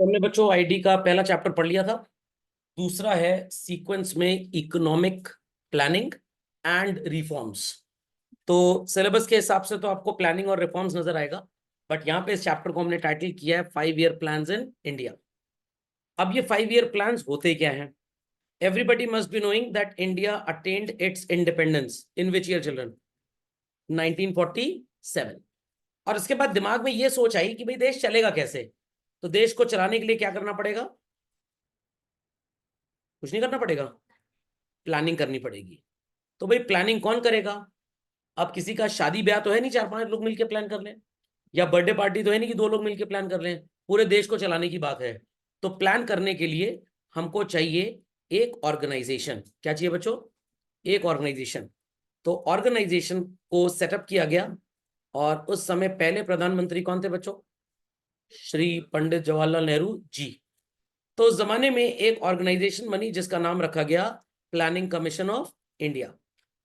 हमने बच्चों आईडी का पहला चैप्टर पढ़ लिया था। दूसरा है सीक्वेंस में इकोनॉमिक प्लानिंग एंड रिफॉर्म्स। तो सिलेबस के हिसाब से तो आपको प्लानिंग और रिफॉर्म्स नजर आएगा, बट यहाँ पे इस चैप्टर को हमने टाइटल किया है 5 ईयर प्लान्स इन इंडिया। अब ये 5 ईयर प्लान्स होते क्या हैं? Everybody must be knowing that India attend it's independence in which year children? 1947। और उसके बाद दिमाग में ये सोच आई कि भाई देश चलेगा कैसे। तो देश को चलाने के लिए क्या करना पड़ेगा? कुछ नहीं करना पड़ेगा, प्लानिंग करनी पड़ेगी। तो भाई प्लानिंग कौन करेगा? अब किसी का शादी ब्याह तो है नहीं 4-5 लोग मिलकर प्लान कर लें, या बर्थडे पार्टी तो है नहीं कि 2 लोग मिलकर प्लान कर लें। पूरे देश को चलाने की बात है। तो प्लान करने के लिए हमको चाहिए एक ऑर्गेनाइजेशन। क्या चाहिए बच्चों? एक ऑर्गेनाइजेशन। तो ऑर्गेनाइजेशन को सेटअप किया गया, और उस समय पहले प्रधानमंत्री कौन थे बच्चों? श्री पंडित जवाहरलाल नेहरू जी। तो उस जमाने में एक ऑर्गेनाइजेशन बनी जिसका नाम रखा गया प्लानिंग कमीशन ऑफ इंडिया।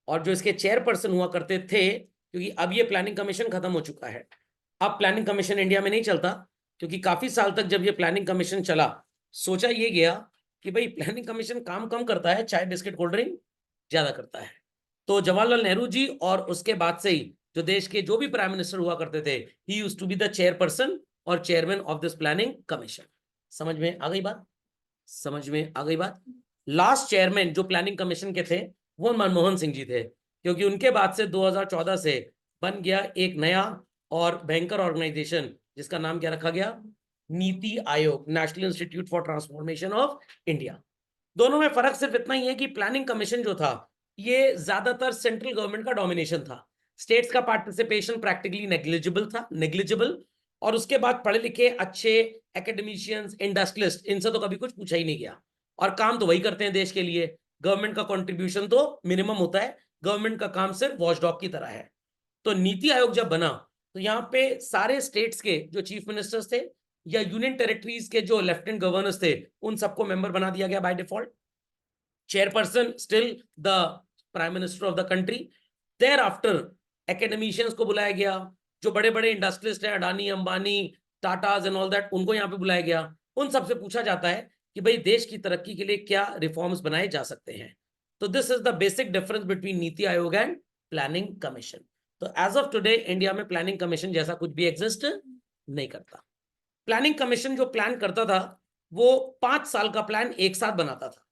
और जो इसके चेयरपर्सन हुआ करते थे, क्योंकि अब ये प्लानिंग कमीशन खत्म हो चुका है, अब प्लानिंग कमीशन इंडिया में नहीं चलता, क्योंकि काफी साल तक जब ये प्लानिंग कमीशन चला, सोचा ये गया कि भाई प्लानिंग कमीशन काम कम करता है, चाय बिस्किट कोल्ड ड्रिंक ज्यादा करता है। तो जवाहरलाल नेहरू जी और उसके बाद से ही जो देश के जो भी प्राइम मिनिस्टर हुआ करते थे, he used to be the chairperson और chairman of this planning commission. समझ में आ गई बात? समझ में आ गई बात? लास्ट चेयरमैन जो प्लानिंग कमीशन के थे वो मनमोहन सिंह जी थे, क्योंकि उनके बाद से 2014 से बन गया एक नया और भयंकर ऑर्गेनाइजेशन जिसका नाम क्या रखा गया? NITI Aayog, national institute for transformation of India. दोनों में फर्क सिर्फ इतना ही है कि प्लानिंग कमीशन जो था ये ज्यादातर सेंट्रल गवर्नमेंट का डोमिनेशन था, स्टेट्स का पार्टिसिपेशन प्रैक्टिकली नेग्लिजिबल। और उसके बाद पढ़े लिखे अच्छे एकेडमिशियंस, इंडस्ट्रियलिस्ट, इनसे तो कभी कुछ पूछा ही नहीं गया। और काम तो वही करते हैं देश के लिए, गवर्नमेंट का कंट्रीब्यूशन तो मिनिमम होता है, गवर्नमेंट का काम सिर्फ वॉचडॉग की तरह है। तो नीति आयोग जब बना तो यहाँ पे सारे स्टेट्स के जो चीफ मिनिस्टर्स थे या यूनियन टेरिटरीज के जो लेफ्टिनेंट गवर्नर्स थे, उन सबको मेंबर बना दिया गया by default. Chairperson still the prime minister of the country. Thereafter academicians को बुलाया गया, जो बड़े बड़े इंडस्ट्रियलिस्ट हैं, Adani, Ambani, Tatas and all that, उनको यहाँ पे बुलाया गया। उन सबसे पूछा जाता है कि भाई देश की तरक्की के लिए क्या रिफॉर्म्स बनाए जा सकते हैं। तो this is the basic difference between NITI Aayog and planning commission. तो एज ऑफ टुडे इंडिया में प्लानिंग कमीशन जैसा कुछ भी एग्जिस्ट नहीं करता। प्लानिंग कमीशन जो प्लान करता था वो 5 साल का प्लान एक साथ बनाता था।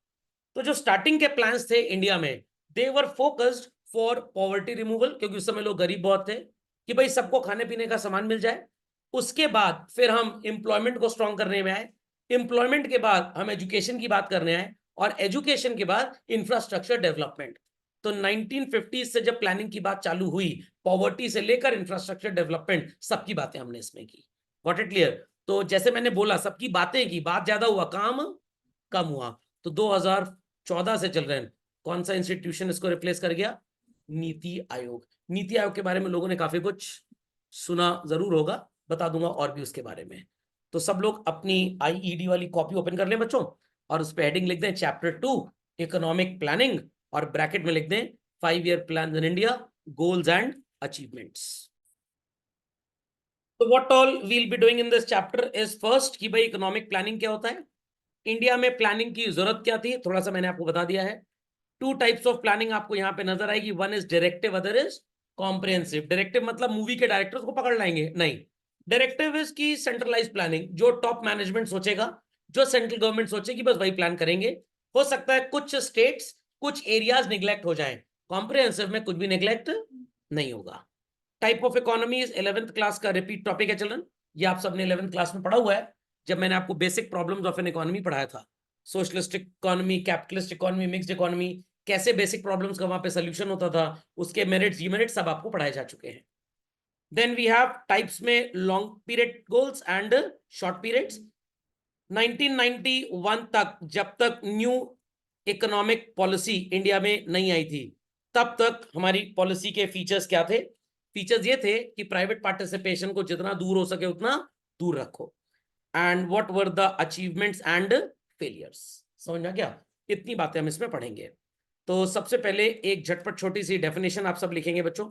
तो जो स्टार्टिंग के प्लान्स थे इंडिया में, दे वर फोकस्ड फॉर पॉवर्टी रिमूवल, क्योंकि उस समय लोग गरीब बहुत थे, कि भाई सबको खाने पीने का सामान मिल जाए। उसके बाद फिर हम एम्प्लॉयमेंट को स्ट्रॉन्ग करने में आए, एम्प्लॉयमेंट के बाद हम एजुकेशन की बात करने आए, और एजुकेशन के बाद इंफ्रास्ट्रक्चर डेवलपमेंट। तो 1950 से जब प्लानिंग की बात चालू हुई, पॉवर्टी से लेकर इंफ्रास्ट्रक्चर डेवलपमेंट सबकी बातें हमने इसमें की। Got it clear? तो जैसे मैंने बोला, सबकी बातें की, बात ज्यादा हुआ, काम कम हुआ। तो 2014 से चल रहे हैं, कौन सा इंस्टीट्यूशन इसको रिप्लेस कर गया? नीति आयोग। नीति आयोग के बारे में लोगों ने काफी कुछ सुना जरूर होगा, बता दूंगा और भी उसके बारे में। तो सब लोग अपनी आईईडी वाली कॉपी ओपन कर लें बच्चों, और उस पर हेडिंग लिख दें चैप्टर 2 इकोनॉमिक प्लानिंग, और ब्रैकेट में लिख दें 5 year plan in India, goals and achievements. तो what all we'll be doing in this chapter is first कि भाई इकोनॉमिक प्लानिंग क्या होता है, इंडिया में प्लानिंग की जरूरत क्या थी, थोड़ा सा मैंने आपको बता दिया है। 2 टाइप्स ऑफ प्लानिंग आपको यहाँ पे नजर आएगी, one is directive, other is comprehensive. Directive मतलब मूवी के डायरेक्टर्स को पकड़ लाएंगे, नहीं। डायरेक्टिव इज की सेंट्रलाइज प्लानिंग, जो टॉप मैनेजमेंट सोचेगा, जो सेंट्रल गवर्नमेंट सोचेगी, बस वही प्लान करेंगे। हो सकता है कुछ स्टेट्स, कुछ एरियाज निग्लेक्ट हो जाएं, कॉम्प्रिहेंसिव में कुछ भी निग्लेक्ट नहीं होगा। Type of economy is 11th class का रिपीट टॉपिक है चिल्ड्रन, ये आप सबने 11th क्लास में पढ़ा हुआ है, जब मैंने आपको basic problems of an economy पढ़ाया था। Socialistic economy, capitalist economy, mixed economy, कैसे बेसिक प्रॉब्लम्स का वहां पे सोल्यूशन होता था, उसके मेरिट्स, डीमेरिट्स सब आपको पढ़ाए जा चुके हैं। देन वी हैव टाइप्स में long period goals and short periods. 1991 तक, जब तक न्यू इकोनॉमिक पॉलिसी इंडिया में नहीं आई थी, तब तक हमारी पॉलिसी के फीचर्स क्या थे? फीचर्स ये थे कि प्राइवेट पार्टिसिपेशन को जितना दूर हो सके उतना दूर रखो। And what were the achievements and failures. समझ में आ गया? इतनी बातें हम इसमें पढ़ेंगे। तो सबसे पहले एक झटपट छोटी सी डेफिनेशन आप सब लिखेंगे बच्चों,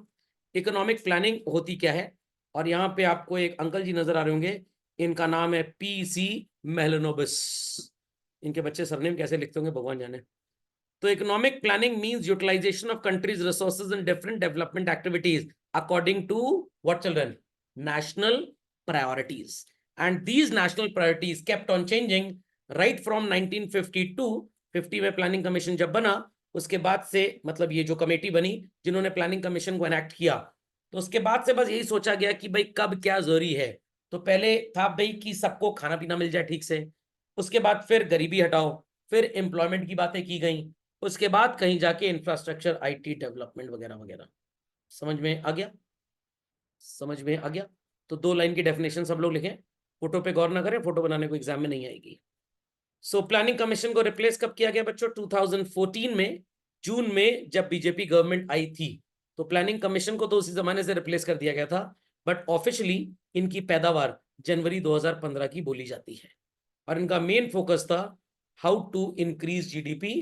इकोनॉमिक प्लानिंग होती क्या है। और यहाँ पे आपको एक अंकल जी नजर आ रहे होंगे, इनका नाम है पी सी मेलनोबिस। इनके बच्चे सरनेम कैसे लिखते होंगे भगवान जाने। तो economic planning means utilization of countries resources in different development activities according to what children, national priorities, and these national priorities kept on changing right from 1952। 50 में प्लानिंग कमीशन जब बना, उसके बाद से मतलब ये जो कमेटी बनी जिन्होंने प्लानिंग कमीशन को एनैक्ट किया, तो उसके बाद से बस यही सोचा गया कि भाई कब क्या जरूरी है। तो पहले था भाई कि सबको खाना पीना मिल जाए ठीक से, उसके बाद फिर गरीबी हटाओ, फिर एम्प्लॉयमेंट की बातें की गई, उसके बाद कहीं जाके इंफ्रास्ट्रक्चर, आईटी डेवलपमेंट वगैरह वगैरह। समझ में आ गया? समझ में आ गया? तो 2 लाइन की डेफिनेशन सब लोग लिखें, फोटो पे गौर ना करें, फोटो बनाने को एग्जाम में नहीं आएगी। सो प्लानिंग कमीशन को रिप्लेस कब किया गया बच्चों? 2014 में, जून में, जब बीजेपी गवर्नमेंट आई थी। तो प्लानिंग कमीशन को तो उसी जमाने से रिप्लेस कर दिया गया था, बट ऑफिशियली इनकी पैदावार जनवरी 2015 की बोली जाती है, और इनका मेन फोकस था how to increase GDP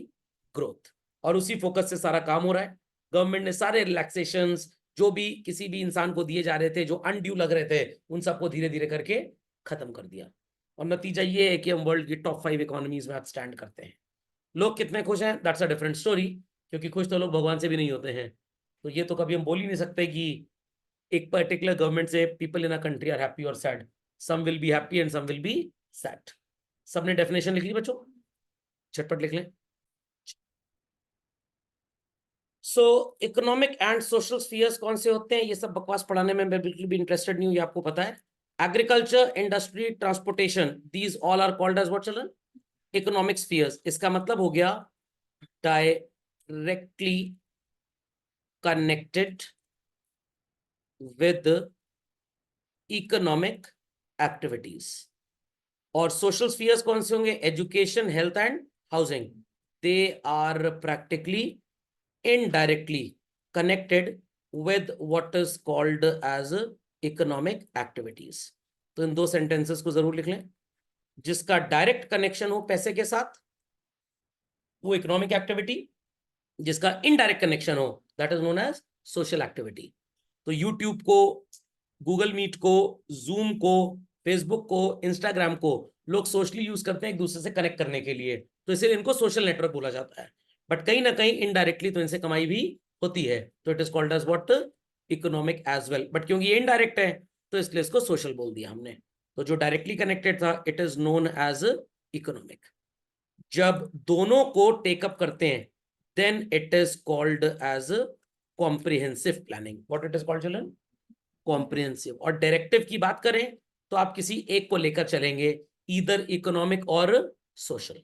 growth, और उसी फोकस से सारा काम हो रहा है। गवर्नमेंट ने सारे रिलैक्सेशंस जो भी किसी भी इंसान को दिए जा रहे थे, जो अनड्यू लग रहे थे, उन सबको धीरे धीरे करके खत्म कर दिया, और नतीजा ये है कि हम वर्ल्ड की टॉप 5 इकोनॉमीज में आज स्टैंड करते हैं। लोग कितने खुश हैं, दैट्स अ डिफरेंट स्टोरी, क्योंकि खुश तो लोग भगवान से भी नहीं होते हैं। तो ये तो कभी हम बोल ही नहीं सकते कि एक पर्टिकुलर गवर्नमेंट से people in a country are happy और sad. Some will be happy and some will be sad. सबने डेफिनेशन लिख ली बच्चों? झटपट लिख लें। So economic and social spheres कौन से होते हैं? ये सब बकवास पढ़ाने में मैं बिल्कुल भी इंटरेस्टेड नहीं हूं, ये आपको पता है। Agriculture, industry, transportation, these all are called as what children? Economic spheres. इसका मतलब हो गया directly connected with economic activities. और सोशल स्फीयर्स कौन से होंगे? Education, health and housing. They are practically indirectly connected with what is called as economic activities। तो इन 2 sentences को जरूर लिख लें। जिसका डायरेक्ट कनेक्शन हो पैसे के साथ वो इकोनॉमिक एक्टिविटी, जिसका इनडायरेक्ट कनेक्शन हो that is known as social activity. तो यूट्यूब को, गूगल मीट को, जूम को, फेसबुक को, इंस्टाग्राम को लोग सोशली यूज करते हैं एक दूसरे से कनेक्ट करने के लिए, तो इसलिए इनको सोशल नेटवर्क बोला जाता है। बट कहीं ना कहीं इनडायरेक्टली तो इनसे कमाई भी होती है, तो it is called as what? Economic as well. But क्योंकि ये इनडायरेक्ट है तो इसलिए इसको सोशल बोल दिया हमने। तो जो डायरेक्टली कनेक्टेड था it is known as economic. जब दोनों को टेकअप करते हैं then it is called as comprehensive planning. What it is called children? Comprehensive. और डायरेक्टिव की बात करें तो आप किसी एक को लेकर चलेंगे, ईदर इकोनॉमिक और सोशल।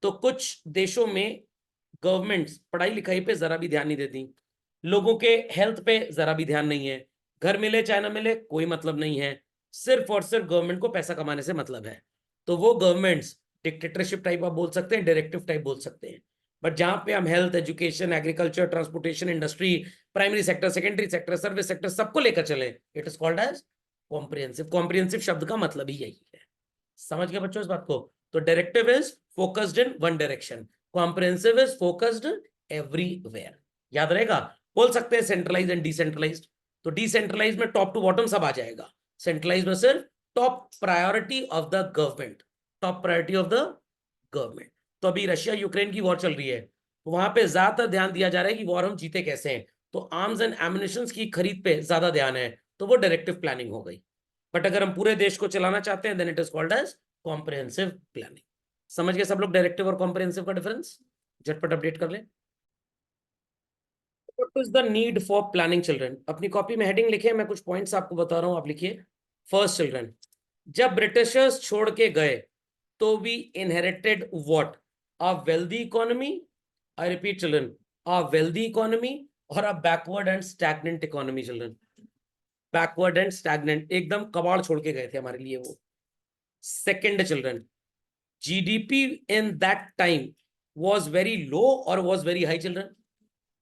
तो कुछ देशों में गवर्नमेंट्स पढ़ाई लिखाई पे जरा भी ध्यान नहीं देती, लोगों के हेल्थ पे जरा भी ध्यान नहीं है, घर मिले चाहे ना मिले कोई मतलब नहीं है, सिर्फ और सिर्फ गवर्नमेंट को पैसा कमाने से मतलब है। तो वो गवर्नमेंट्स डिक्टेटरशिप टाइप आप बोल सकते हैं, डायरेक्टिव टाइप बोल सकते हैं। बट जहां पे हम health, education, agriculture, transportation, industry, primary sector, secondary sector, service sector सबको लेकर चले, it is called as comprehensive. Comprehensive शब्द का मतलब ही यही है। समझ गए बच्चों इस बात को? तो directive is focused in one direction, comprehensive is focused everywhere. याद रहेगा? बोल सकते हैं सेंट्रलाइज एंड डिसेंट्रलाइज्ड। तो डिसेंट्रलाइज में टॉप टू बॉटम सब आ जाएगा, सेंट्रलाइज में सिर्फ top priority of the government, top priority of the government. तो अभी रशिया यूक्रेन की वॉर चल रही है, तो वहां पे ज्यादातर ध्यान दिया जा रहा है कि वॉर हम जीते कैसे हैं, तो आर्म्स एंड एम्युनिशन की खरीद पे ज्यादा ध्यान है, तो वो डायरेक्टिव प्लानिंग हो गई। बट अगर हम पूरे देश को चलाना चाहते हैं then it is called as comprehensive planning. समझ गए सब लोग डायरेक्टिव और कॉम्प्रिहेंसिव का डिफरेंस? झटपट अपडेट कर लें। What is the need for planning children? अपनी कॉपी में हेडिंग लिखे, मैं कुछ पॉइंट्स आपको बता रहा हूं, आप लिखिए। फर्स्ट चिल्ड्रन, जब ब्रिटिशर्स छोड़ के गए तो we inherited what? A wealthy economy. I repeat children, a wealthy economy और a backward and stagnant economy children. Backward and stagnant, एकदम कबाड़ छोड़ के गए थे हमारे लिए वो। Second children, GDP in that time was very low और was very high children?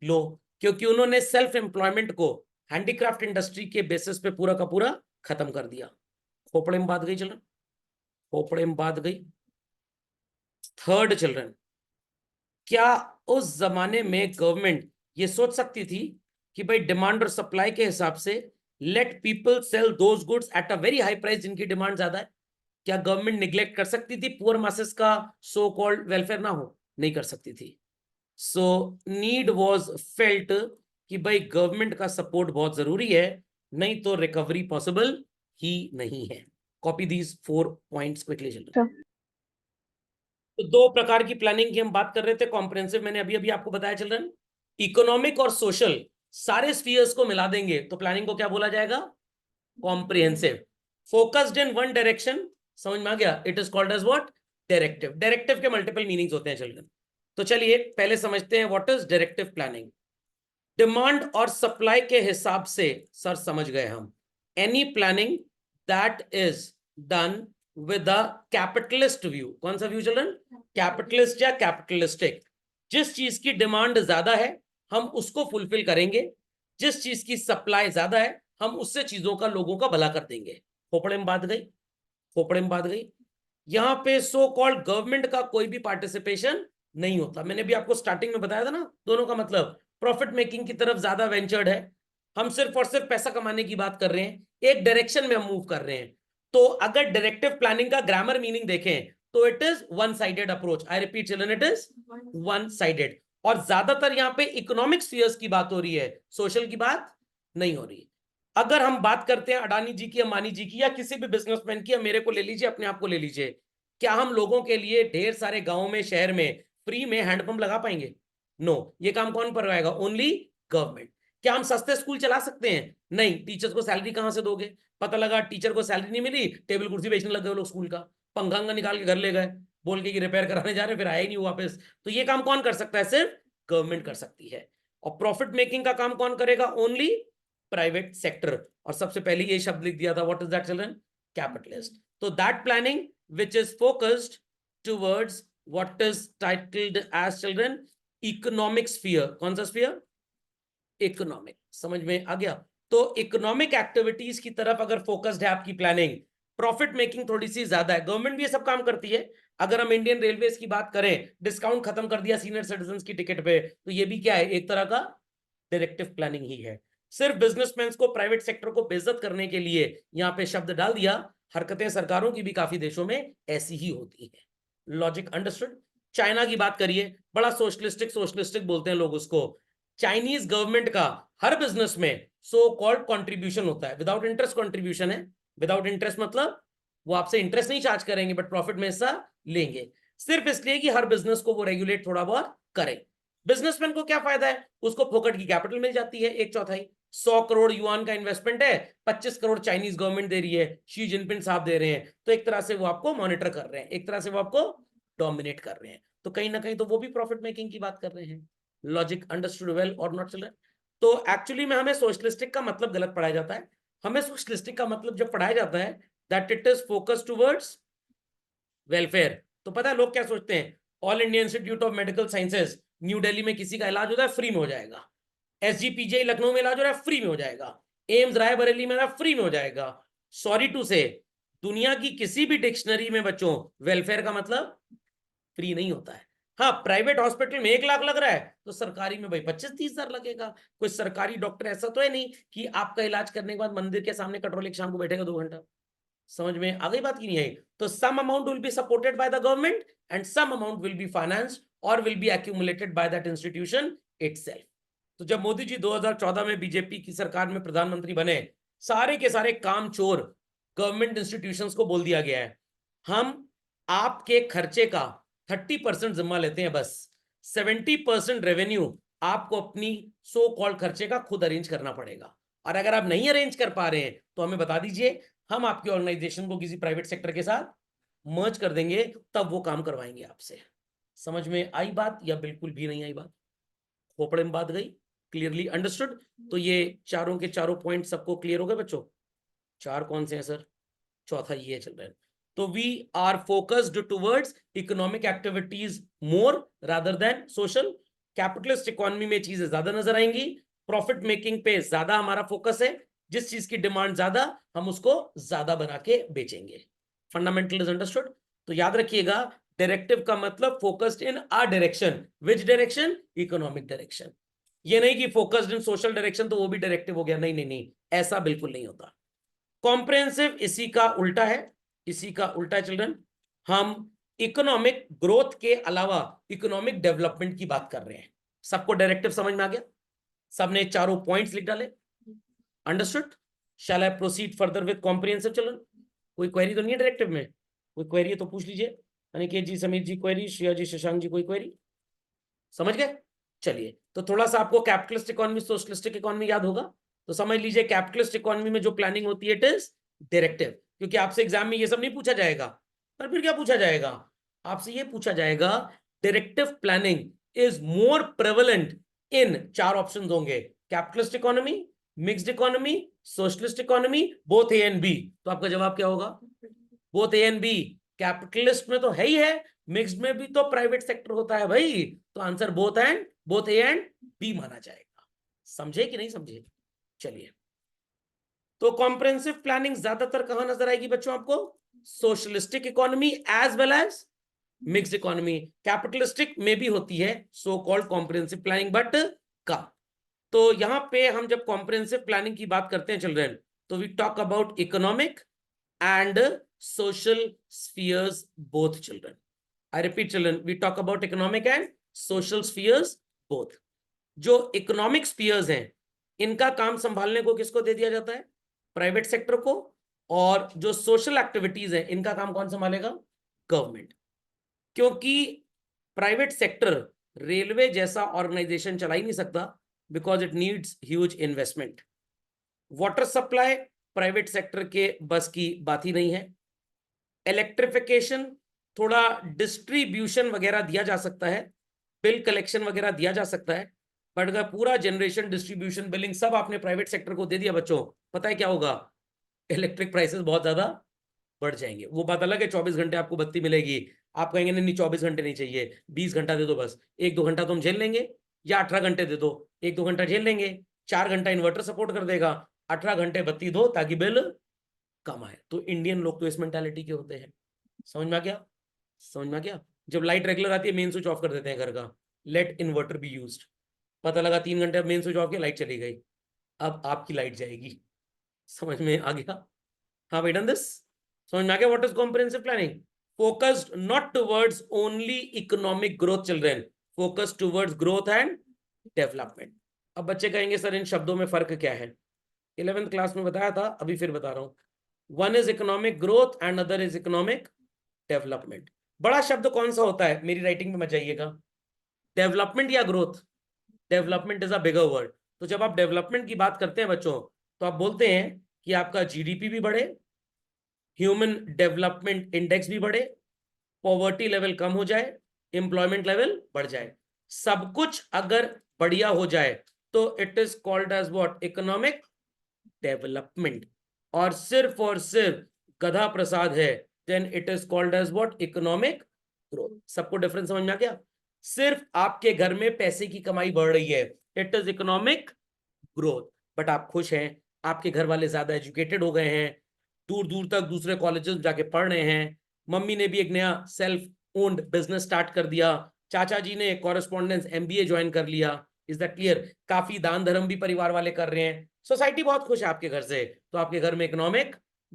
Low, क्योंकि उन्होंने सेल्फ एम्प्लॉयमेंट को हैंडीक्राफ्ट इंडस्ट्री के बेसिस पे पूरा का पूरा खत्म कर दिया। खोपड़े में बात गई चिल्ड्रन, खोपड़े में बात गई। थर्ड चिल्ड्रन, क्या उस जमाने में गवर्नमेंट ये सोच सकती थी कि भाई डिमांड और सप्लाई के हिसाब से let people sell those goods at a very high price जिनकी डिमांड ज्यादा है? क्या गवर्नमेंट निग्लेक्ट कर सकती थी पुअर मासेस का सो कॉल्ड वेलफेयर ना हो? नहीं कर सकती थी। सो नीड वॉज फेल्ट कि भाई गवर्नमेंट का सपोर्ट बहुत जरूरी है, नहीं तो रिकवरी पॉसिबल ही नहीं है। Copy these 4 points quickly children. तो 2 प्रकार की प्लानिंग की हम बात कर रहे थे। कॉम्प्रिहेंसिव मैंने अभी अभी आपको बताया चिल्ड्रन। इकोनॉमिक और सोशल सारे स्फीयर्स को मिला देंगे तो प्लानिंग को क्या बोला जाएगा? Comprehensive. Focused in one direction, समझ में आ गया? It is called as what? Directive. Directive के मल्टीपल मीनिंग्स होते हैं चिल्ड्रन। तो चलिए पहले समझते हैं what is directive planning. Demand और सप्लाई के हिसाब से सर समझ गए हम। Any planning that is done with a capitalist view. कौन सा व्यू चिल्ड्रन? कैपिटलिस्ट या कैपिटलिस्टिक। जिस चीज की डिमांड ज्यादा है हम उसको फुलफिल करेंगे, जिस चीज की सप्लाई ज्यादा है हम उससे चीजों का, लोगों का भला कर देंगे। खोपड़े में बात गई? खोपड़े में बात गई? यहां पे सो कॉल्ड गवर्नमेंट का कोई भी पार्टिसिपेशन नहीं होता। मैंने भी आपको स्टार्टिंग में बताया था ना, दोनों का मतलब प्रॉफिट मेकिंग की तरफ ज्यादा वेंचर्ड है। हम सिर्फ और सिर्फ पैसा कमाने की बात कर रहे हैं, एक डायरेक्शन में हम मूव कर रहे हैं। तो अगर डायरेक्टिव प्लानिंग का ग्रामर मीनिंग देखें तो it is one sided approach. I repeat children, it is one sided. और ज्यादातर यहां पे इकोनॉमिक स्फीयर्स की बात हो रही है, सोशल की बात नहीं हो रही। अगर हम बात करते हैं अडानी जी की, अंबानी जी की, या किसी भी बिजनेसमैन की, या मेरे को ले लीजिए, अपने आप को ले लीजिए, क्या हम लोगों के लिए ढेर सारे गांवों में, शहर में फ्री में हैंडपंप लगा पाएंगे? नो। ये काम कौन करवाएगा? Only government. क्या हम सस्ते स्कूल चला सकते हैं? नहीं। टीचर्स को सैलरी कहां से दोगे? पता लगा टीचर को सैलरी नहीं मिली, टेबल कुर्सी बेचने लग गए लोग स्कूल का, पंखा निकाल के घर ले गए बोल के कि रिपेयर कराने जा रहे, फिर आया ही नहीं वापस। तो ये काम कौन कर सकता है? सिर्फ गवर्नमेंट कर सकती है। और प्रॉफिट मेकिंग का काम कौन करेगा? Only private sector. और सबसे पहले ये शब्द लिख दिया था, what is that children? Capitalist. तो that planning which is focused towards what is titled as children economic sphere। कौन सा sphere? इकोनॉमिक। समझ में आ गया? तो इकोनॉमिक एक्टिविटीज की तरफ अगर फोकस्ड है आपकी प्लानिंग, प्रॉफिट मेकिंग थोड़ी सी ज्यादा है। गवर्नमेंट भी ये सब काम करती है। अगर हम इंडियन रेलवेज की बात करें, डिस्काउंट खत्म कर दिया सीनियर सिटीजन की टिकट पे, तो ये भी क्या है? एक तरह का डायरेक्टिव प्लानिंग ही है। सिर्फ बिजनेसमैन को, प्राइवेट सेक्टर को बेइज्जत करने के लिए यहां पे शब्द डाल दिया। हरकतें सरकारों की भी काफी देशों में ऐसी ही होती है। Logic understood? चाइना की बात करिए, बड़ा सोशलिस्टिक सोशलिस्टिक बोलते हैं लोग उसको। चाइनीज गवर्नमेंट का हर बिजनेस में सो कॉल्ड कंट्रीब्यूशन होता है, विदाउट इंटरेस्ट कंट्रीब्यूशन है। विदाउट इंटरेस्ट मतलब वो आपसे इंटरेस्ट नहीं चार्ज करेंगे, बट प्रॉफिट में हिस्सा लेंगे, सिर्फ इसलिए कि हर बिजनेस को वो रेगुलेट थोड़ा बहुत करें। बिजनेसमैन को क्या फायदा है? उसको फोकट की कैपिटल मिल जाती है, 1/4। 100 करोड़ युआन का इन्वेस्टमेंट है, 25 करोड़ चाइनीज गवर्नमेंट दे रही है, शी जिनपिंग साहब दे रहे हैं। तो एक तरह से वो आपको मॉनिटर कर रहे हैं, एक तरह से वो आपको डोमिनेट कर रहे हैं। तो कहीं ना कहीं तो वो भी प्रॉफिट मेकिंग की बात कर रहे हैं। लॉजिक अंडरस्टूड वेल और नॉट चिल्ड्रन? तो एक्चुअली में हमें सोशलिस्टिक का मतलब गलत पढ़ाया जाता है। हमें सोशलिस्टिक का मतलब जब पढ़ाया जाता है that it is focus towards welfare, तो पता है लोग क्या सोचते हैं? All India institute of medical sciences new Delhi में किसी का इलाज होता है, फ्री में हो जाएगा। एसजीपीजीआई लखनऊ में इलाज हो रहा है, फ्री में हो जाएगा। एम्स रायबरेली में फ्री में हो जाएगा। सॉरी टू से, दुनिया की किसी भी डिक्शनरी में बच्चों वेलफेयर का मतलब फ्री नहीं होता है। हाँ, प्राइवेट हॉस्पिटल में 1 लाख लग रहा है तो सरकारी में भाई 25-30 हजार लगेगा। कोई सरकारी डॉक्टर ऐसा तो है नहीं कि आपका इलाज करने के बाद मंदिर के सामने कटोरे लेके शाम को बैठेगा 2 घंटा। समझ में आ गई बात की नहीं आई? तो some amount will be supported by the government and some amount will be financed और will be accumulated by that institution itself. तो जब मोदी जी 2014 में बीजेपी की सरकार में प्रधानमंत्री बने, सारे के सारे काम चोर गवर्नमेंट इंस्टीट्यूशंस को बोल दिया गया है, हम आपके खर्चे का 30% जिम्मा लेते हैं, बस 70% रेवेन्यू आपको अपनी सो कॉल्ड खर्चे का खुद अरेंज करना पड़ेगा। और अगर आप नहीं अरेंज कर पा रहे हैं तो हमें बता दीजिए, हम आपकी ऑर्गेनाइजेशन को किसी प्राइवेट सेक्टर के साथ मर्ज कर देंगे, तब वो काम करवाएंगे आपसे। समझ में आई बात या बिल्कुल भी नहीं आई बात? खोपड़े में बात गई? Clearly understood? तो ये चारों के चारों पॉइंट सबको क्लियर हो गए बच्चों? 4 कौन से हैं सर? चौथा ये चल रहा है। तो we are focused towards economic activities more rather than social. Capitalist economy में चीजें ज्यादा नजर आएंगी, प्रॉफिट मेकिंग पे ज्यादा हमारा फोकस है। जिस चीज की डिमांड ज्यादा, हम उसको ज्यादा बना के बेचेंगे। Fundamental is understood? तो याद रखिएगा, डायरेक्टिव का मतलब focused in a direction. Which direction? Economic direction. ये नहीं कि फोकस्ड इन सोशल डायरेक्शन तो वो भी डायरेक्टिव हो गया, नहीं नहीं नहीं, ऐसा बिल्कुल नहीं होता। कॉम्प्रिहेंसिव इसी का उल्टा है। इसी का उल्टा चिल्ड्रन, हम इकोनॉमिक ग्रोथ के अलावा इकोनॉमिक डेवलपमेंट की बात कर रहे हैं। सबको डायरेक्टिव समझ में आ गया? सबने चारों पॉइंट्स लिख डाले? Understood? Shall I proceed further with comprehensive children? कोई क्वेरी तो नहीं है डायरेक्टिव में? कोई क्वेरी है तो पूछ लीजिए। अनिकेत जी, समीर जी क्वेरी, श्रेया जी, शशांक जी कोई क्वेरी? समझ गए? चलिए, तो थोड़ा सा आपको कैपिटलिस्ट इकोनॉमी सोशलिस्टिक इकोनॉमी याद होगा, तो समझ लीजिए कैपिटलिस्ट इकोनॉमी में जो प्लानिंग होती है इट इज डायरेक्टिव, क्योंकि आपसे एग्जाम में ये सब नहीं पूछा जाएगा। पर फिर क्या पूछा जाएगा? आपसे ये पूछा जाएगा directive planning is more prevalent in, चार ऑप्शंस होंगे, capitalist economy, mixed economy, socialist economy, both A and B. तो आपका जवाब क्या होगा? Both A and B. Capitalist में तो है ही है, मिक्स्ड में भी तो प्राइवेट सेक्टर होता है भाई, तो answer both A and B माना जाएगा। समझे कि नहीं समझे? चलिए, तो कॉम्प्रिहेंसिव प्लानिंग ज्यादातर कहां नजर आएगी बच्चों आपको? Socialistic economy as well as mixed economy. Capitalistic में भी होती है so called comprehensive planning, but कम। तो यहां पे हम जब कॉम्प्रिहेंसिव प्लानिंग की बात करते हैं चिल्ड्रन, तो we talk about economic and social spheres both children. I repeat children, we talk about economic and social spheres both. जो इकोनॉमिक स्पीयर्स हैं इनका काम संभालने को किसको दे दिया जाता है? प्राइवेट सेक्टर को। और जो सोशल एक्टिविटीज है इनका काम कौन संभालेगा? गवर्नमेंट। क्योंकि प्राइवेट सेक्टर रेलवे जैसा ऑर्गेनाइजेशन चला ही नहीं सकता, because it needs huge investment. Water supply private sector के बस की बात ही नहीं है। इलेक्ट्रिफिकेशन, थोड़ा डिस्ट्रीब्यूशन वगैरह दिया जा सकता है, बिल कलेक्शन वगैरह दिया जा सकता है, बट अगर पूरा जनरेशन, डिस्ट्रीब्यूशन, बिलिंग सब आपने प्राइवेट सेक्टर को दे दिया बच्चों, पता है क्या होगा? इलेक्ट्रिक प्राइसेस बहुत ज्यादा बढ़ जाएंगे। वो बात अलग है 24 घंटे आपको बत्ती मिलेगी, आप कहेंगे नहीं 24 घंटे नहीं चाहिए, 20 घंटा दे दो बस, 1-2 घंटा तो हम झेल लेंगे, या 18 घंटे दे दो, 1-2 घंटा झेल लेंगे, 4 घंटा इन्वर्टर सपोर्ट कर देगा, 18 घंटे बत्ती दो ताकि बिल कम आए। तो इंडियन लोग तो इस मेंटालिटी के होते हैं। समझ में आ गया? समझ में आ गया? जब लाइट रेगुलर आती है मेन स्विच ऑफ कर देते हैं घर का, लेट इन्वर्टर बी यूज्ड। पता लगा 3 घंटे मेन स्विच ऑफ किया, लाइट चली गई, अब आपकी लाइट जाएगी। समझ में आ गया? हाँ भाई, डन दिस? समझ में आ गया? What is comprehensive planning? Focused not towards only economic growth children, focused towards growth and development. अब बच्चे कहेंगे सर इन शब्दों में फर्क क्या है? 11th क्लास में बताया था, अभी फिर बता रहा हूं। One is economic growth and other is economic development. बड़ा शब्द कौन सा होता है? मेरी राइटिंग में मत जाइएगा, डेवलपमेंट या growth? Development is a bigger word. तो जब आप डेवलपमेंट की बात करते हैं बच्चों, तो आप बोलते हैं कि आपका जीडीपी भी बढ़े, ह्यूमन डेवलपमेंट इंडेक्स भी बढ़े, पॉवर्टी लेवल कम हो जाए, एम्प्लॉयमेंट लेवल बढ़ जाए। सब कुछ अगर बढ़िया हो जाए तो it is called as what? Economic development. और सिर्फ गधा प्रसाद है, then it is called as what? Economic growth. सबको डिफरेंस समझ में आ गया? सिर्फ आपके घर में पैसे की कमाई बढ़ रही है, it is economic growth. But आप खुश हैं, आपके घर वाले ज्यादा एजुकेटेड हो गए हैं, दूर दूर तक दूसरे कॉलेजेस जाके पढ़ रहे हैं, मम्मी ने भी एक नया सेल्फ ओन्ड बिजनेस स्टार्ट कर दिया, चाचा जी ने कॉरेस्पॉन्डेंस एमबीए ज्वाइन कर लिया। Is that clear? काफी दान धर्म भी परिवार वाले कर रहे हैं, सोसाइटी बहुत खुश है आपके घर से, तो आपके घर में इकोनॉमिक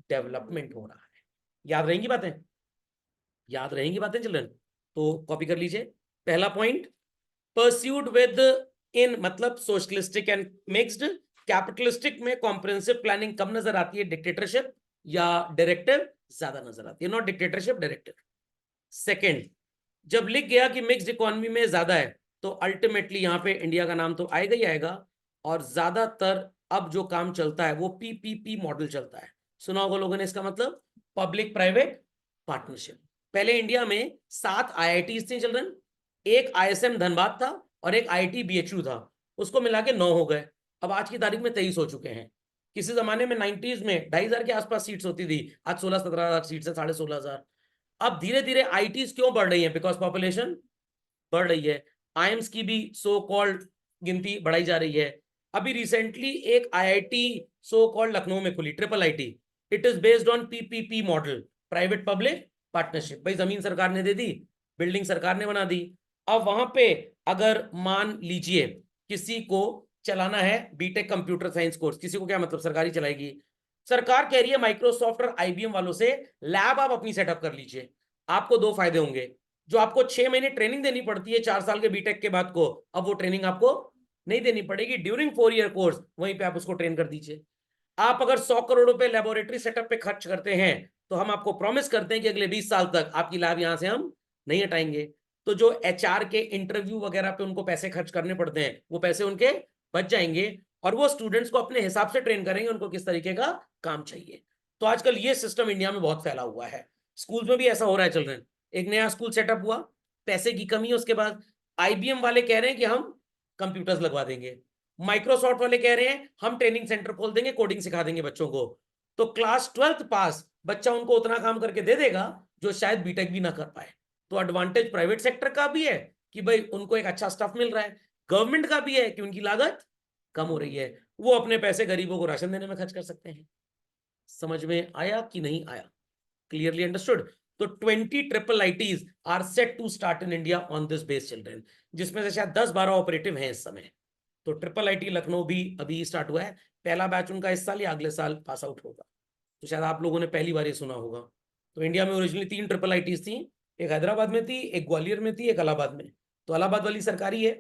डेवलपमेंट हो रहा है। याद रहेंगी बातें? याद रहेंगी बातें चिल्ड्रन? तो कॉपी कर लीजिए। पहला पॉइंट, परस्यूड विद इन मतलब सोशलिस्टिक एंड मिक्स्ड। कैपिटलिस्टिक में कॉम्प्रिहेंसिव प्लानिंग कम नजर आती है, डिक्टेटरशिप या डायरेक्टिव ज्यादा नजर आती है, नॉट डिक्टेटरशिप, डायरेक्टिव। सेकंड, जब लिख गया कि मिक्स्ड इकोनॉमी में ज्यादा है, तो अल्टीमेटली यहां पे इंडिया का नाम तो आएगा ही आएगा, और ज्यादातर अब जो काम चलता है वो पीपीपी मॉडल चलता है। सुना होगा लोगों ने इसका मतलब, पब्लिक प्राइवेट पार्टनरशिप। पहले इंडिया में 7 आईआईटी थी चिल्ड्रन, एक आईएसएम धनबाद था और एक आईआईटी बीएचयू था, उसको मिला के 9 हो गए। अब आज की तारीख में 23 हो चुके हैं। किसी जमाने में 90s में 2,500 के आसपास सीट्स होती थी, आज 16-17 सीट्स है, 16,500। अब धीरे धीरे आईटीज क्यों बढ़ रही है? बिकॉज पॉपुलेशन बढ़ रही है। आईएम्स की भी सो कॉल्ड गिनती बढ़ाई जा रही है। अभी रिसेंटली एक आईआईटी सो कॉल्ड लखनऊ में खुली, triple IT. It is based on PPP model, private public partnership. भाई जमीन सरकार ने दे दी, बिल्डिंग सरकार ने बना दी। अब वहां पे अगर मान लीजिए किसी को चलाना है बीटेक कंप्यूटर साइंस कोर्स, किसी को क्या मतलब सरकारी चलाएगी, सरकार कह रही है माइक्रोसॉफ्ट और आईबीएम वालों से लैब आप अपनी सेटअप कर लीजिए, आपको दो फायदे होंगे। जो आपको 6 महीने ट्रेनिंग देनी पड़ती है 4 साल के बीटेक के बाद को, अब वो ट्रेनिंग आपको नहीं देनी पड़ेगी। ड्यूरिंग 4 ईयर कोर्स वहीं पे आप उसको ट्रेन कर दीजिए। आप अगर 100 करोड़ रुपए लेबोरेटरी सेटअप पे खर्च करते हैं तो हम आपको प्रॉमिस करते हैं कि अगले 20 साल तक आपकी लैब यहां से हम नहीं हटाएंगे। तो जो एचआर के इंटरव्यू वगैरह पे उनको पैसे खर्च करने पड़ते हैं, वो पैसे उनके बच जाएंगे और वो स्टूडेंट्स को अपने हिसाब से ट्रेन करेंगे उनको किस तरीके का काम चाहिए। तो आजकल ये सिस्टम इंडिया में बहुत फैला हुआ है। स्कूल में भी ऐसा हो रहा है चिल्ड्रन। एक नया स्कूल सेटअप हुआ, पैसे की कमी है, उसके बाद आईबीएम वाले कह रहे हैं कि हम कंप्यूटर्स लगवा देंगे, माइक्रोसॉफ्ट वाले कह रहे हैं हम ट्रेनिंग सेंटर खोल देंगे, कोडिंग सिखा देंगे बच्चों को। तो क्लास 12th पास बच्चा उनको उतना काम करके दे देगा जो शायद बीटेक भी ना कर पाए। तो एडवांटेज प्राइवेट सेक्टर का भी है कि भाई उनको एक अच्छा स्टाफ मिल रहा है, गवर्नमेंट का भी है कि उनकी लागत कम हो रही है, वो अपने पैसे गरीबों को राशन देने में खर्च कर सकते हैं। समझ में आया कि नहीं आया? Clearly understood? तो 20 triple ITs are set to start in India on this base children, जिसमें से शायद 10-12 ऑपरेटिव हैं इस समय। तो ट्रिपल आईटी लखनऊ भी अभी स्टार्ट हुआ है, पहला बैच उनका इस साल या अगले साल पास आउट होगा। तो शायद आप लोगों ने पहली बार ये सुना होगा। तो इंडिया में ओरिजिनली 3 ट्रिपल आईटीज थी, एक हैदराबाद में थी, एक ग्वालियर में थी, एक इलाहाबाद में। तो इलाहाबाद वाली सरकारी है,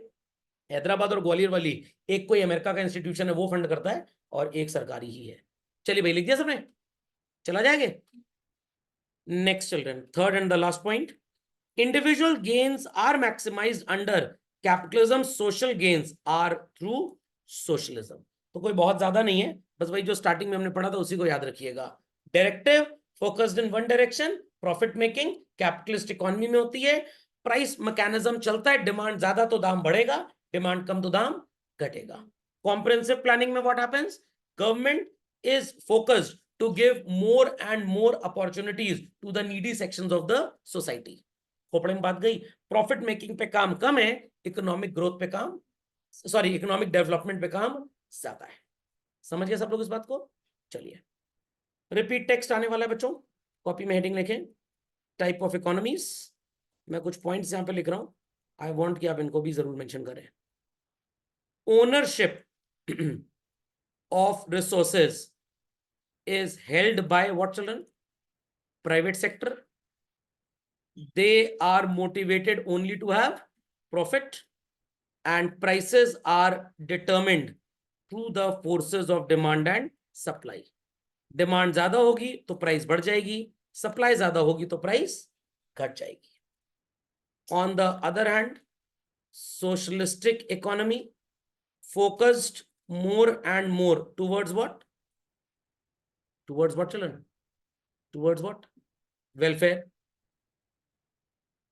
हैदराबाद और ग्वालियर वाली एक कोई अमेरिका का इंस्टीट्यूशन है वो फंड करता है, और एक सरकारी ही है। चलिए भाई लिख दिया सबने, चला जाएंगे next children. Third and the last point, individual gains are maximized under capitalism, social gains are through socialism। तो कोई बहुत ज्यादा नहीं है, बस वही जो स्टार्टिंग में हमने पढ़ा था उसी को याद रखिएगा। Directive focused in one direction, profit making capitalist economy में होती है। प्राइस मैकेनिज्म चलता है, डिमांड ज्यादा तो दाम बढ़ेगा, डिमांड कम तो दाम घटेगा। कॉम्प्रिहेंसिव प्लानिंग में what happens, government is focused to give more and more opportunities to the needy sections of the society। खोपड़े में बात गई, प्रॉफिट मेकिंग पे काम कम है, इकोनॉमिक ग्रोथ पे काम, सॉरी इकोनॉमिक डेवलपमेंट पे काम ज्यादा है। समझ गए सब लोग इस बात को? चलिए रिपीट टेक्स्ट आने वाला है बच्चों, कॉपी में हेडिंग लिखें, टाइप ऑफ इकोनॉमीज। मैं कुछ पॉइंट्स यहां पे लिख रहा हूं, आई वांट कि आप इनको भी जरूर मेंशन करें। Ownership of resources is held by what children? Private sector। They are motivated only to have profit, and prices are determined through the forces of demand and supply। Demand ज्यादा होगी तो price बढ़ जाएगी, supply ज्यादा होगी तो price घट जाएगी। On the other hand, socialistic economy focused more and more towards what? Towards what children? Towards what? Welfare।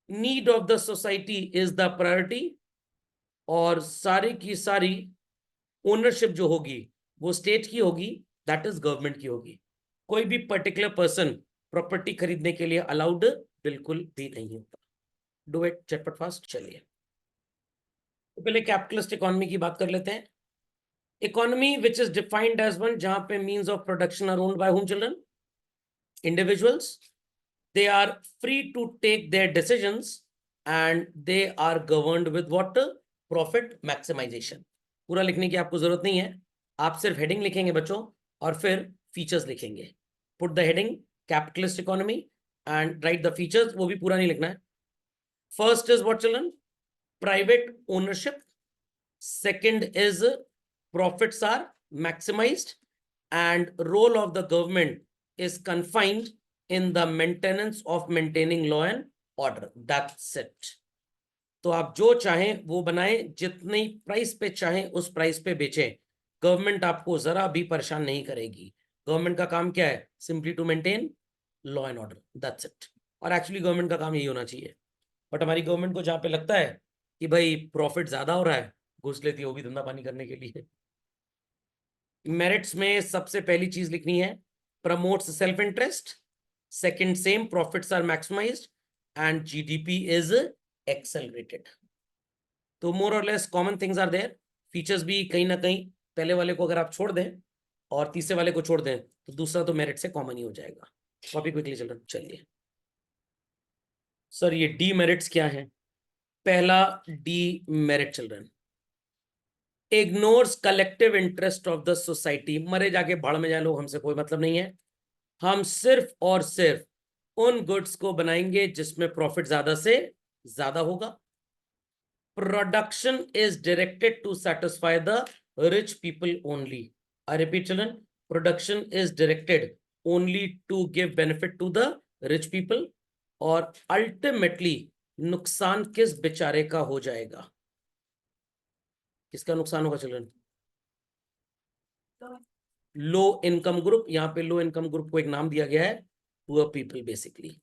Need of the society is the priority, और सारी की सारी ओनरशिप जो होगी वो स्टेट की होगी, दैट इज गवर्नमेंट की होगी। कोई भी पर्टिकुलर पर्सन प्रॉपर्टी खरीदने के लिए अलाउड बिल्कुल भी नहीं होता। डू इट झटपट फास्ट। चलिए तो पहले कैपिटलिस्ट इकोनॉमी की बात कर लेते हैं। Economy which is defined as one जहां पे means of production are owned by whom children? Individuals. They are free to take their decisions and they are governed with what? Profit maximization। पूरा लिखने की आपको जरूरत नहीं है, आप सिर्फ हेडिंग लिखेंगे बच्चों और फिर फीचर्स लिखेंगे। Put the heading capitalist economy and write the features, वो भी पूरा नहीं लिखना है। First is what children? Private ownership. Second is profits are maximised and role of the government is confined in the maintenance of maintaining law and order। That's it। तो आप जो चाहें वो बनाएं, जितनी प्राइस पे चाहें उस प्राइस पे बेचें, गवर्नमेंट आपको जरा भी परेशान नहीं करेगी। गवर्नमेंट का काम क्या है? Simply to maintain law and order, that's it. और एक्चुअली गवर्नमेंट का काम यही होना चाहिए, बट हमारी गवर्नमेंट को जहां पे लगता है कि भाई प्रॉफिट ज्यादा हो रहा है, घुस लेती है वो भी धंधा पानी करने के लिए। मेरिट्स में सबसे पहली चीज लिखनी है, promotes self interest. Second same, profits are maximised and GDP is accelerated. तो more or less common things are there. Features भी कहीं ना कहीं पहले वाले को अगर आप छोड़ दें और तीसरे वाले को छोड़ दें तो दूसरा तो मेरिट से कॉमन ही हो जाएगा। Copy quickly children. चलिए सर ये डी मेरिट्स क्या है? पहला D merit children, ignores collective interest of the society. मरे जाके भाड़ में जाए लोग, हमसे कोई मतलब नहीं है। हम सिर्फ और सिर्फ उन गुड्स को बनाएंगे जिसमें प्रॉफिट ज्यादा से ज्यादा होगा। Production is directed to satisfy the rich people only. I repeat children, production is directed only to give benefit to the rich people. और अल्टीमेटली नुकसान किस बेचारे का हो जाएगा? किसका नुकसान होगा चिल्ड्रन? Low income group. यहां पे लो इनकम ग्रुप को एक नाम दिया गया है, पुअर पीपल बेसिकली।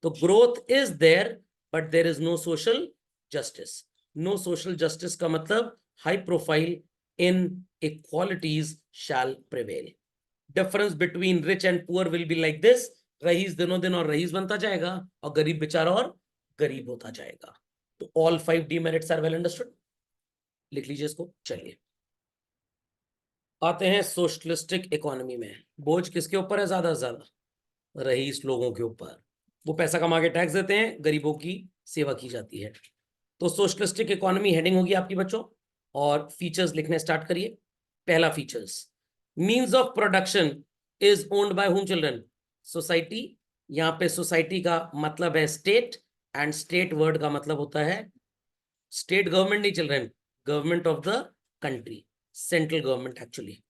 तो growth is there but there is no social justice. No social justice का मतलब high profile inequalities shall prevail. Difference between rich and poor will be like this. रईस दिनों दिन और रईस बनता जाएगा और गरीब बेचारा और गरीब होता जाएगा। तो all 5 demerits are well understood. लिख लीजिए इसको। चलिए आते हैं सोशलिस्टिक इकोनॉमी में। बोझ किसके ऊपर है ज्यादा से ज्यादा? रईस लोगों के ऊपर। वो पैसा कमा के टैक्स देते हैं, गरीबों की सेवा की जाती है। तो सोशलिस्टिक इकोनॉमी हेडिंग होगी आपकी बच्चों, और फीचर्स लिखने स्टार्ट करिए। पहला features, means of production is owned by whom children? Society. यहां पे सोसाइटी का मतलब है स्टेट, एंड स्टेट वर्ड का मतलब होता है स्टेट गवर्नमेंट नहीं children, government of the country, central government actually.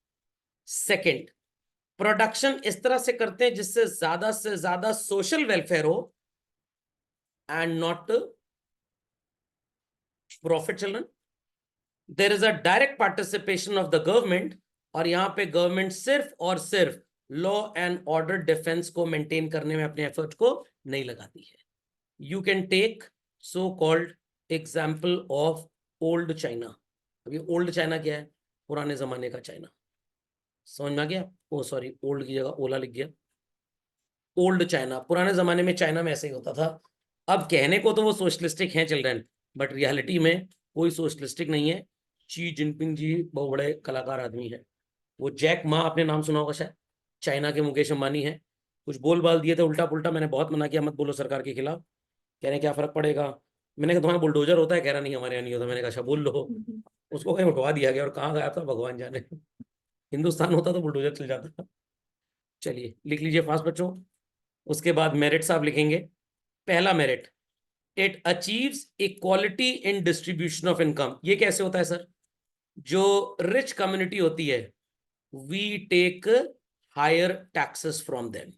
Second, production इस तरह से करते हैं जिससे से ज्यादा सोशल वेलफेयर हो and not profit children. There is a direct participation of the government, और यहां पे गवर्नमेंट सिर्फ और सिर्फ लॉ एंड ऑर्डर डिफेंस को मेंटेन करने में अपने एफर्ट को नहीं लगाती है। You can take so called example of old China. अभी ओल्ड चाइना क्या है? पुराने जमाने का चाइना। समझ में आ गया? ओ सॉरी, ओल्ड की जगह ओला लिख गया। ओल्ड चाइना, पुराने जमाने में चाइना में ऐसे ही होता था। अब कहने को तो वो सोशलिस्टिक हैं चिल्ड्रन, बट रियलिटी में कोई सोशलिस्टिक नहीं है। शी जिनपिंग जी बहुत बड़े कलाकार आदमी है। वो जैक मा, आपने नाम सुना होगा शायद, चाइना के मुकेश अंबानी है। कुछ बोल बाल दिए थे उल्टा पुल्टा, मैंने बहुत मना किया मत बोलो सरकार के खिलाफ। कह रहे क्या फर्क पड़ेगा? मैंने कहा तुम्हारा बुलडोजर होता है? कह रहा नहीं हमारे यहाँ नहीं होता। मैंने कहा अच्छा बोल लो। उसको कहीं उठवा दिया गया और कहाँ गया था भगवान जाने। हिंदुस्तान होता तो बुलडोजर चल जाता। चलिए लिख लीजिए फास्ट बच्चों। उसके बाद मेरिट्स आप लिखेंगे। पहला merit, it achieves equality in distribution of income. ये कैसे होता है सर? जो रिच कम्युनिटी होती है, we take higher taxes from them.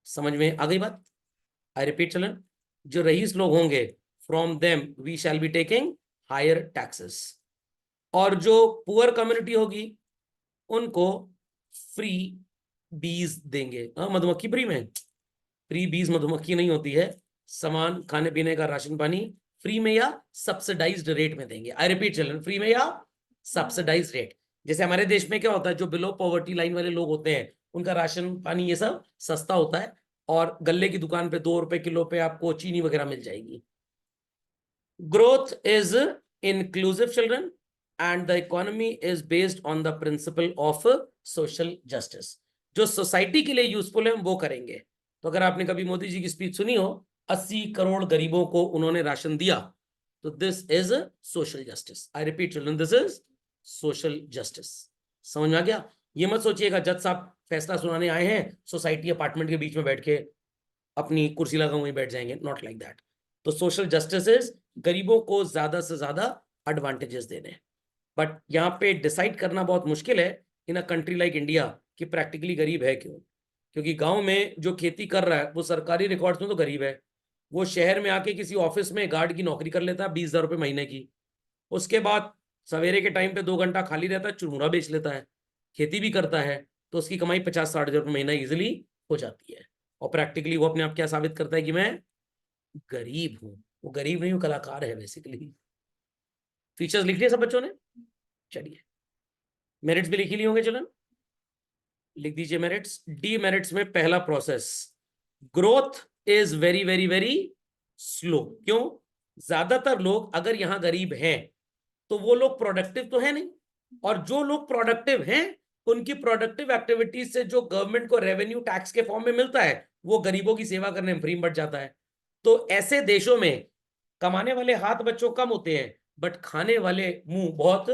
समझ में आ गई बात? आई रिपीट चलन, जो रईस लोग होंगे, from them we shall be taking higher taxes. और जो पुअर कम्युनिटी होगी उनको फ्री बीज देंगे। मधुमक्खी फ्री में? फ्री बीज मधुमक्खी नहीं होती है। सामान, खाने पीने का, राशन पानी फ्री में या सब्सिडाइज्ड रेट में देंगे। आई रिपीट चिल्ड्रन, फ्री में या सब्सिडाइज्ड रेट। जैसे हमारे देश में क्या होता है, जो बिलो पॉवर्टी लाइन वाले लोग होते हैं उनका राशन पानी ये सब सस्ता होता है, और गल्ले की दुकान पे 2 रुपए किलो पे आपको चीनी वगैरह मिल जाएगी। Growth is inclusive children, and the economy is based on the principle of social justice. जो सोसाइटी के लिए यूजफुल है हम वो करेंगे। तो अगर आपने कभी मोदी जी की स्पीच सुनी हो, 80 करोड़ गरीबों को उन्होंने राशन दिया, तो this is social justice. I repeat children, this is social justice. समझ में आ गया? ये मत सोचिएगा जज साहब फैसला सुनाने आए हैं, सोसाइटी अपार्टमेंट के बीच में बैठ के अपनी कुर्सी लगा वहीं बैठ जाएंगे, नॉट लाइक दैट। तो सोशल जस्टिस इज गरीबों को ज्यादा से ज्यादा एडवांटेजेस देने। बट यहाँ पे डिसाइड करना बहुत मुश्किल है इन अ कंट्री लाइक इंडिया कि प्रैक्टिकली गरीब है क्यों। क्योंकि गांव में जो खेती कर रहा है वो सरकारी रिकॉर्ड्स में तो गरीब है। वो शहर में आके किसी ऑफिस में गार्ड की नौकरी कर लेता है 20,000 रुपये महीने की। उसके बाद सवेरे के टाइम पे 2 घंटा खाली रहता है, चुरमुरा बेच लेता है, खेती भी करता है, तो उसकी कमाई 50-60 हजार रुपये महीना इजिली हो जाती है। और प्रैक्टिकली वो अपने आप क्या साबित करता है कि मैं गरीब हूं। वो गरीब नहीं, वो कलाकार है बेसिकली। फीचर्स लिख लिया सब बच्चों ने? चलिए मेरिट्स भी लिखी ली होंगे, चलन लिख दीजिए मेरिट्स। डी मेरिट्स में पहला process, growth is very very very slow. क्यों? ज्यादातर लोग अगर यहां गरीब हैं तो वो लोग प्रोडक्टिव तो है नहीं, और जो लोग प्रोडक्टिव हैं उनकी प्रोडक्टिव एक्टिविटीज से जो गवर्नमेंट को रेवेन्यू टैक्स के फॉर्म में मिलता है वो गरीबों की सेवा करने में फ्री बढ़ जाता है। तो ऐसे देशों में कमाने वाले हाथ बच्चों कम होते हैं, बट खाने वाले मुंह बहुत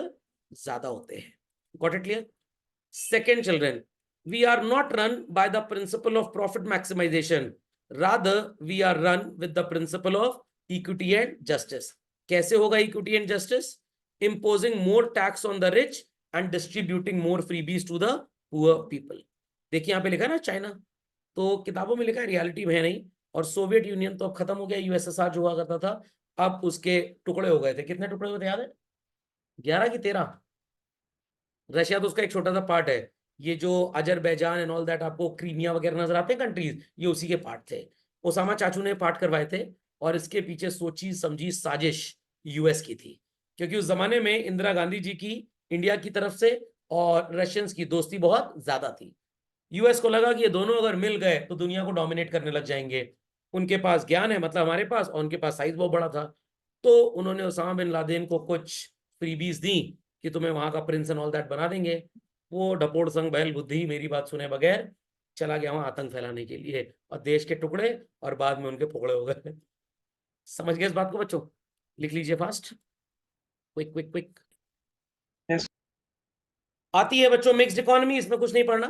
ज्यादा होते हैं। Got it clear? Second children, we are not run by the principle of profit maximisation, rather we are run with the principle of equity and justice. कैसे होगा equity and justice? imposing more tax on the rich and distributing more freebies to the poor people। देखिए यहाँ पे लिखा है ना China, तो किताबों में लिखा है, रियलिटी में है नहीं। और सोवियत यूनियन तो अब खत्म हो गया, यूएसएसआर जो हुआ करता था, अब उसके टुकड़े हो गए थे। कितने टुकड़े हुए थे याद है? 11 की 13। रशिया तो उसका एक छोटा सा पार्ट है। ये जो अजरबैजान एंड ऑल दैट, आपको क्रीमिया वगैरह नजर आते हैं कंट्रीज, ये उसी के पार्ट थे। ओसामा चाचू ने पार्ट करवाए थे, और इसके पीछे सोची समझी साजिश यूएस की थी, क्योंकि उस जमाने में इंदिरा गांधी जी की इंडिया की तरफ से और रशियंस की दोस्ती बहुत ज्यादा थी। यूएस को लगा कि ये दोनों अगर मिल गए तो दुनिया को डोमिनेट करने लग जाएंगे। उनके पास ज्ञान है, मतलब हमारे पास, और उनके पास साइज बहुत बड़ा था। तो उन्होंने ओसामा बिन लादेन को कुछ फ्रीबीज दी कि तुम्हें वहां का प्रिंस एंड ऑल दैट बना देंगे। वो डपोड़ संग बैल बुद्धि मेरी बात सुने बगैर चला गया वहां आतंक फैलाने के लिए, और देश के टुकड़े और बाद में उनके फोकड़े हो गए। समझ गए इस बात को बच्चों? लिख लीजिए fast, quick quick quick. Yes. आती है बच्चों मिक्स्ड इकोनॉमी, इसमें कुछ नहीं पढ़ना।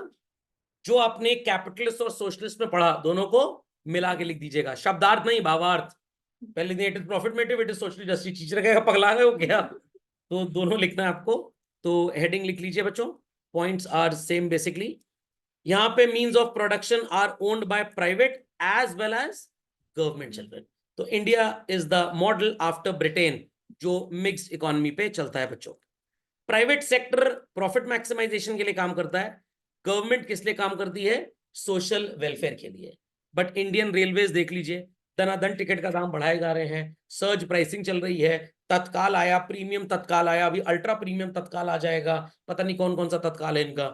जो आपने कैपिटलिस्ट और सोशलिस्ट में पढ़ा, दोनों को मिला के लिख दीजिएगा, शब्दार्थ नहीं भावार्थ। पहले दिन it is profit motive, it is socially justice, teacher कहेगा पगला गए हो क्या? तो दोनों लिखना है आपको। तो हेडिंग लिख लीजिए बच्चों, पॉइंट्स आर सेम बेसिकली। यहां पे means of production are owned by private as well as government children. तो India is the model after Britain जो मिक्स्ड इकोनॉमी पे चलता है बच्चों। प्राइवेट सेक्टर प्रॉफिट मैक्सिमाइजेशन के लिए काम करता है, गवर्नमेंट किस लिए काम करती है? सोशल वेलफेयर के लिए। बट इंडियन रेलवेज देख लीजिए, धनाधन टिकट का दाम बढ़ाए जा रहे हैं, सर्ज प्राइसिंग चल रही है, तत्काल आया, प्रीमियम तत्काल आया, अभी अल्ट्रा प्रीमियम तत्काल आ जाएगा, पता नहीं कौन कौन सा तत्काल है इनका,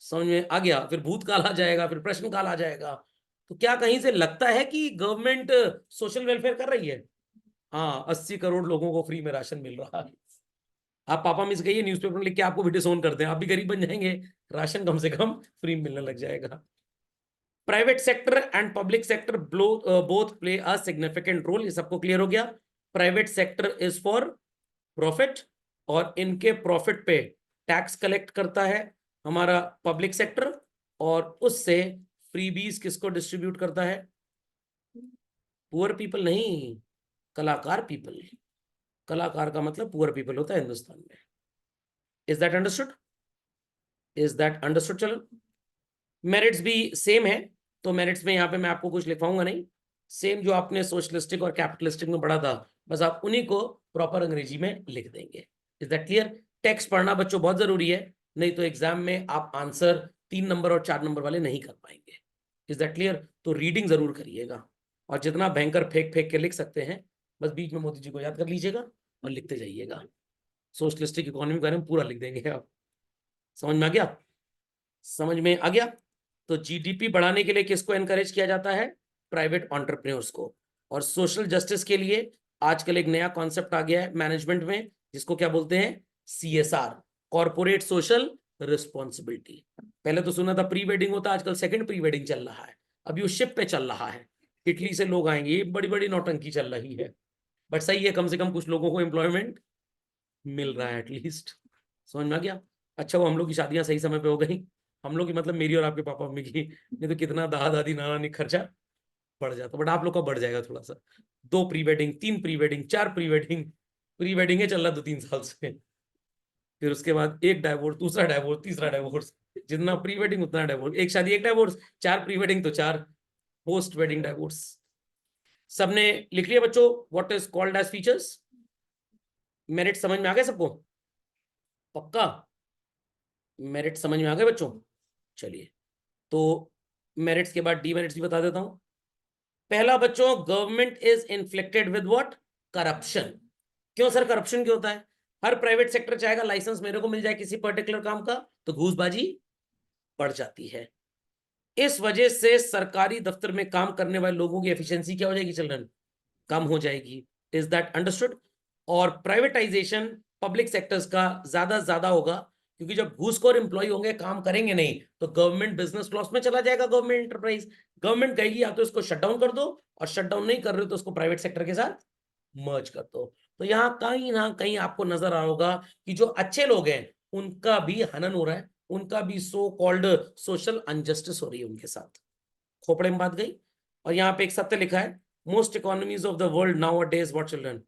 समझ में आ गया? फिर भूतकाल आ जाएगा, फिर प्रश्नकाल आ जाएगा। तो क्या कहीं से लगता है कि गवर्नमेंट सोशल वेलफेयर कर रही है? हाँ, 80 करोड़ लोगों को फ्री में राशन मिल रहा है। आप पापा मिस गई न्यूज़पेपर में लिख के आपको भी डिसोन कर दें, आप भी गरीब बन जाएंगे, राशन कम से कम फ्री मिलने लग जाएगा। Private sector and public sector both play a significant role, ये सबको क्लियर हो गया। Private sector is for profit, और इनके प्रॉफिट पे टैक्स कलेक्ट करता है हमारा पब्लिक सेक्टर, और उससे फ्रीबीज किसको डिस्ट्रीब्यूट करता है? पुअर पीपल नहीं, कलाकार पीपल। कलाकार का मतलब पुअर पीपल होता है हिंदुस्तान में। Is that understood? Is that understood? चलो, मेरिट्स भी सेम है, तो मेरिट्स में यहाँ पे मैं आपको कुछ लिखवाऊंगा नहीं, सेम जो आपने सोशलिस्टिक और कैपिटलिस्टिक में पढ़ा था, बस आप उन्हीं को प्रॉपर अंग्रेजी में लिख देंगे। Is that clear? टेक्स्ट पढ़ना बच्चों बहुत जरूरी है, नहीं तो एग्जाम में आप आंसर 3 नंबर और 4 नंबर वाले नहीं कर पाएंगे। Is that clear? तो रीडिंग जरूर करिएगा, और जितना भयंकर फेंक फेंक के लिख सकते हैं, बस बीच में मोदी जी को याद कर लीजिएगा और लिखते जाइएगा। सोशलिस्टिक इकोनॉमी के बारे में पूरा लिख देंगे आप। समझ में आ गया? समझ में आ गया? तो जीडीपी बढ़ाने के लिए किसको एनकरेज किया जाता है? प्राइवेट एंटरप्रेन्योर्स को। और सोशल जस्टिस के लिए आजकल एक नया कॉन्सेप्ट आ गया है मैनेजमेंट में, जिसको क्या बोलते हैं? CSR, corporate social responsibility. पहले तो सुना था प्री वेडिंग होता, आजकल सेकंड प्री वेडिंग चल रहा है, अभी उस शिप पे चल रहा है, इटली से लोग आएंगे, ये बड़ी बड़ी नौटंकी चल रही है। बट सही है, कम से कम कुछ लोगों को एम्प्लॉयमेंट मिल रहा है एटलीस्ट। समझ में आ गया? अच्छा, वो हम लोग की शादियां सही समय पे हो गई, हम लोग की मतलब मेरी और आपके पापा मम्मी की, नहीं तो कितना दादा दादी नाना नानी खर्चा बढ़ जाता। बट आप लोग का बढ़ जाएगा थोड़ा सा, 2 pre wedding, 3 pre wedding, 4 pre wedding, pre wedding है चल रहा 2-3 साल से, फिर उसके बाद एक डाइवोर्स, दूसरा डाइवोर्स, तीसरा डाइवोर्स, जितना प्री वेडिंग उतना डाइवोर्स, एक शादी एक डाइवोर्स, 4 प्री वेडिंग तो 4 पोस्ट वेडिंग डाइवोर्स। सबने लिख लिया बच्चों what is called as features? Merit समझ में आ गया सबको? पक्का मेरिट समझ में आ गए बच्चों? चलिए, तो मेरिट्स के बाद डीमेरिट्स भी बता देता हूं। पहला बच्चों, government is inflicted with what? Corruption. क्यों सर करप्शन क्यों होता है? हर प्राइवेट सेक्टर चाहेगा लाइसेंस मेरे को मिल जाए किसी पर्टिकुलर काम का, तो घूसबाजी बढ़ जाती है। इस वजह से सरकारी दफ्तर में काम करने वाले लोगों की एफिशिएंसी क्या हो जाएगी चिल्ड्रन? कम हो जाएगी। Is that understood? और प्राइवेटाइजेशन पब्लिक सेक्टर्स का ज्यादा होगा, क्योंकि जब घूसखोर एम्प्लॉय होंगे, काम करेंगे नहीं, तो गवर्नमेंट बिजनेस लॉस में चला जाएगा। गवर्नमेंट एंटरप्राइज, गवर्नमेंट कहेगी या तो इसको शट डाउन कर दो, और शट डाउन नहीं कर रहे हो तो उसको प्राइवेट सेक्टर के साथ मर्ज कर दो। तो यहाँ कहीं ना कहीं आपको नजर आ होगा कि जो अच्छे लोग हैं उनका भी हनन हो रहा है, उनका भी सो कॉल्ड सोशल अनजस्टिस हो रही है उनके साथ। खोपड़े में बात गई। और यहाँ पे एक सत्य लिखा है, most economies of the world nowadays what children,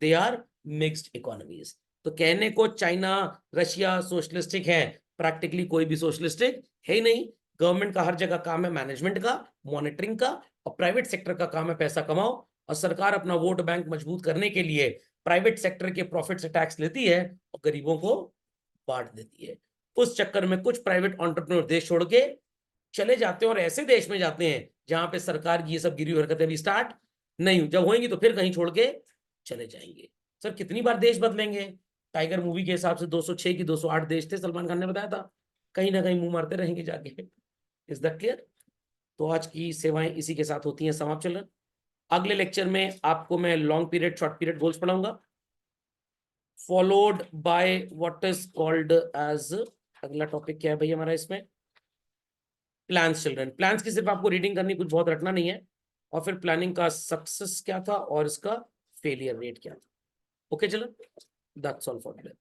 they are mixed economies. तो कहने को चाइना रशिया सोशलिस्टिक है, प्रैक्टिकली कोई भी सोशलिस्टिक है ही नहीं। गवर्नमेंट का हर जगह काम है मैनेजमेंट का, मॉनिटरिंग का, और प्राइवेट सेक्टर का काम है पैसा कमाओ। और सरकार अपना वोट बैंक मजबूत करने के लिए प्राइवेट सेक्टर के प्रॉफिट से टैक्स लेती है और गरीबों को बांट देती है। उस चक्कर में कुछ प्राइवेट एंटरप्रेन्योर देश छोड़ के चले जाते हैं और ऐसे देश में जाते हैं जहां पे सरकार की ये सब गिरी हुई हरकतें भी स्टार्ट नहीं हुई। जब होंगी तो फिर कहीं छोड़ के चले जाएंगे। सर कितनी बार देश बदलेंगे? टाइगर मूवी के हिसाब से 206 की 208 देश थे, सलमान खान ने बताया था। कहीं ना कहीं मुंह मारते रहेंगे जाके। Is that clear? तो आज की सेवाएं इसी के साथ होती हैं समाप्त। चल अगले लेक्चर में आपको मैं long period short period goals पढ़ाऊंगा, followed by what is called as, अगला टॉपिक क्या है भाई हमारा इसमें, प्लान्स। चिल्ड्रन प्लान्स की सिर्फ आपको रीडिंग करनी, कुछ बहुत रटना नहीं है। और फिर प्लानिंग का सक्सेस क्या था और इसका फेलियर रेट क्या था। Okay children, that's all for today.